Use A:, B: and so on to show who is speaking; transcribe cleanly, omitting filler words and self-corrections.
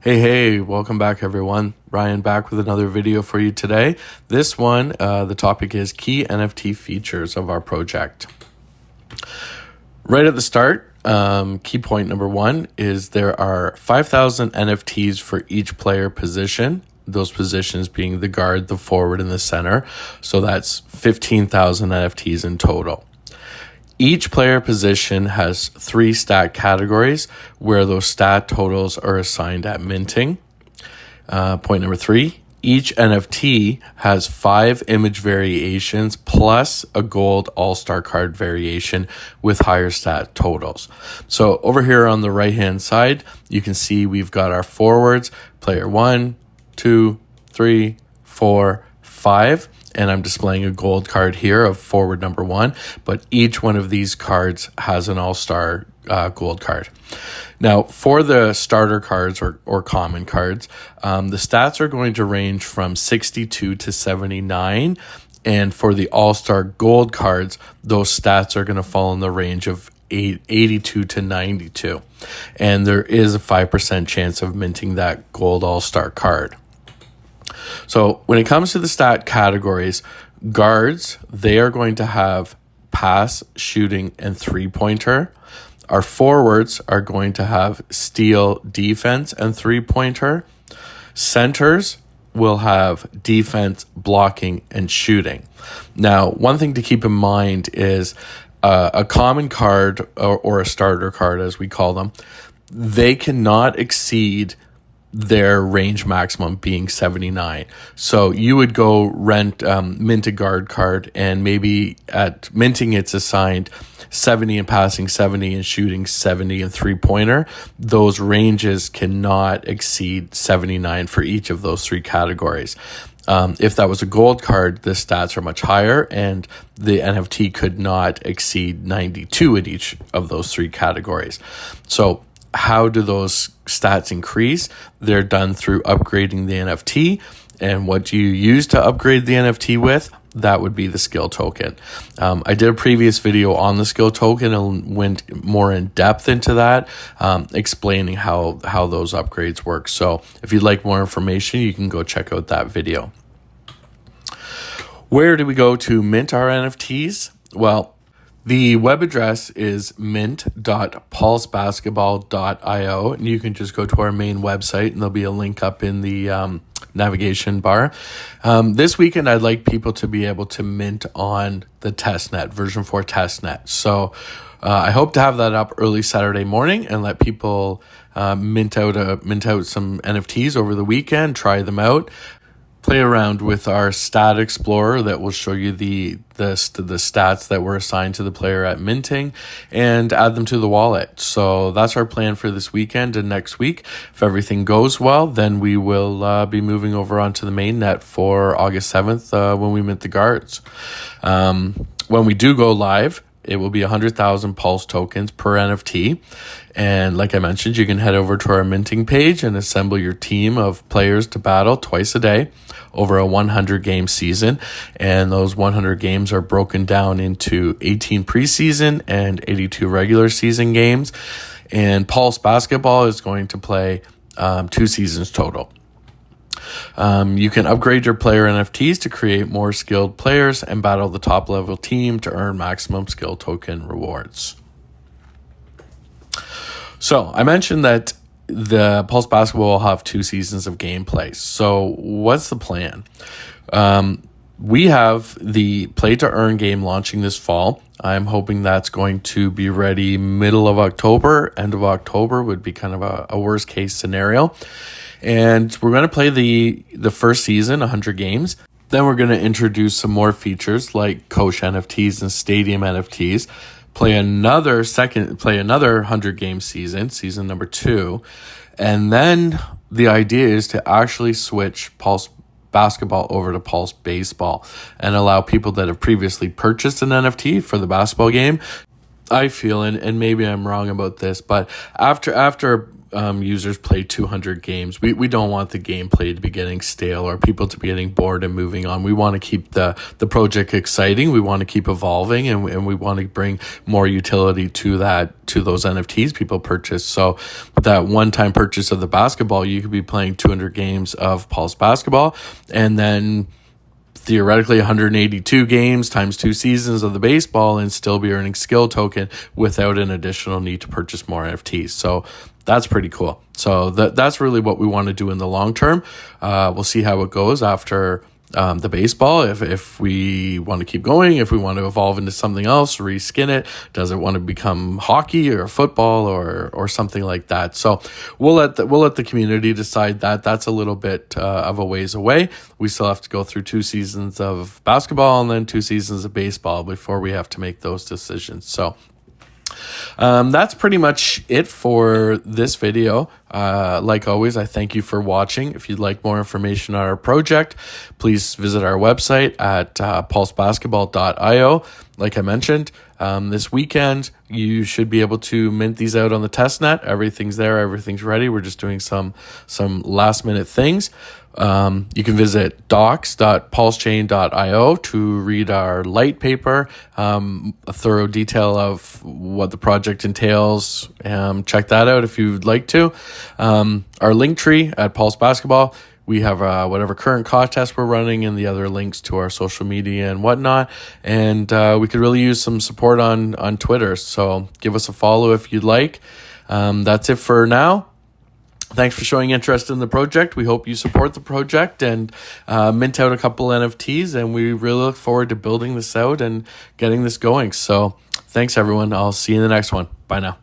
A: Hey, welcome back everyone. Ryan back with another video for you today. This one, the topic is key NFT features of our project. Right at the start, key point number one is there are 5,000 NFTs for each player position. Those positions being the guard, the forward, and the center. So that's 15,000 NFTs in total. Each player position has 3 stat categories where those stat totals are assigned at minting. Point number 3, each NFT has 5 image variations plus a gold all-star card variation with higher stat totals. So over here on the right-hand side, you can see we've got our forwards, player 1, 2, 3, 4, 5. And I'm displaying a gold card here of forward number 1, but each one of these cards has an all-star gold card. Now, for the starter cards or common cards, the stats are going to range from 62 to 79. And for the all-star gold cards, those stats are going to fall in the range of 82 to 92. And there is a 5% chance of minting that gold all-star card. So when it comes to the stat categories, guards, they are going to have pass, shooting, and three-pointer. Our forwards are going to have steal, defense, and three-pointer. Centers will have defense, blocking, and shooting. Now, one thing to keep in mind is a common card or a starter card, as we call them, they cannot exceed their range maximum being 79. So you would go mint a guard card, and maybe at minting it's assigned 70 and passing 70 and shooting 70 and three-pointer. Those ranges cannot exceed 79 for each of those 3 categories. If that was a gold card, the stats are much higher, and the NFT could not exceed 92 in each of those 3 categories. So how do those stats increase? They're done through upgrading the NFT. And what do you use to upgrade the NFT with? That would be the skill token. I did a previous video on the skill token and went more in depth into that, explaining how those upgrades work. So if you'd like more information, you can go check out that video. Where do we go to mint our NFTs? Well, the web address is mint.pulsebasketball.io, and you can just go to our main website, and there'll be a link up in the navigation bar. This weekend, I'd like people to be able to mint on the testnet, version 4 testnet. So I hope to have that up early Saturday morning and let people mint out some NFTs over the weekend, try them out. Play around with our stat explorer that will show you the stats that were assigned to the player at minting, and add them to the wallet. So that's our plan for this weekend and next week. If everything goes well, then we will be moving over onto the mainnet for August 7th when we mint the guards. When we do go live, it will be 100,000 Pulse tokens per NFT. And like I mentioned, you can head over to our minting page and assemble your team of players to battle twice a day over a 100-game season. And those 100 games are broken down into 18 preseason and 82 regular season games. And Pulse Basketball is going to play 2 seasons total. You can upgrade your player NFTs to create more skilled players and battle the top level team to earn maximum skill token rewards. So I mentioned that the Pulse Basketball will have 2 seasons of gameplay. So what's the plan? We have the play to earn game launching this fall. I'm hoping that's going to be ready middle of October. End of October would be kind of a worst case scenario. And we're going to play the first season, 100 games. Then we're going to introduce some more features like coach NFTs and stadium NFTs. Play another 100 game season number 2. And then the idea is to actually switch Pulse Basketball over to Pulse Baseball and allow people that have previously purchased an NFT for the basketball game. I feel, and maybe I'm wrong about this, but after users play 200 games. We don't want the gameplay to be getting stale or people to be getting bored and moving on. We want to keep the project exciting. We want to keep evolving, and we want to bring more utility to those NFTs people purchase. So that one-time purchase of the basketball, you could be playing 200 games of Pulse basketball, and then theoretically 182 games times 2 seasons of the baseball, and still be earning skill token without an additional need to purchase more NFTs. So that's pretty cool. So that's really what we want to do in the long term. We'll see how it goes after the baseball, if we want to keep going, if we want to evolve into something else, reskin it, does it want to become hockey or football or something like that. So we'll let the community decide that. That's a little bit of a ways away. We still have to go through 2 seasons of basketball and then 2 seasons of baseball before we have to make those decisions. So that's pretty much it for this video. Like always, I thank you for watching. If you'd like more information on our project, please visit our website at pulsebasketball.io. Like I mentioned, this weekend, you should be able to mint these out on the testnet. Everything's there. Everything's ready. We're just doing some last minute things. You can visit docs.pulsechain.io to read our light paper, a thorough detail of what the project entails. Check that out if you'd like to. Our link tree at Pulse Basketball, we have whatever current contest we're running and the other links to our social media and whatnot. And we could really use some support on Twitter. So give us a follow if you'd like. That's it for now. Thanks for showing interest in the project. We hope you support the project and mint out a couple NFTs. And we really look forward to building this out and getting this going. So thanks, everyone. I'll see you in the next one. Bye now.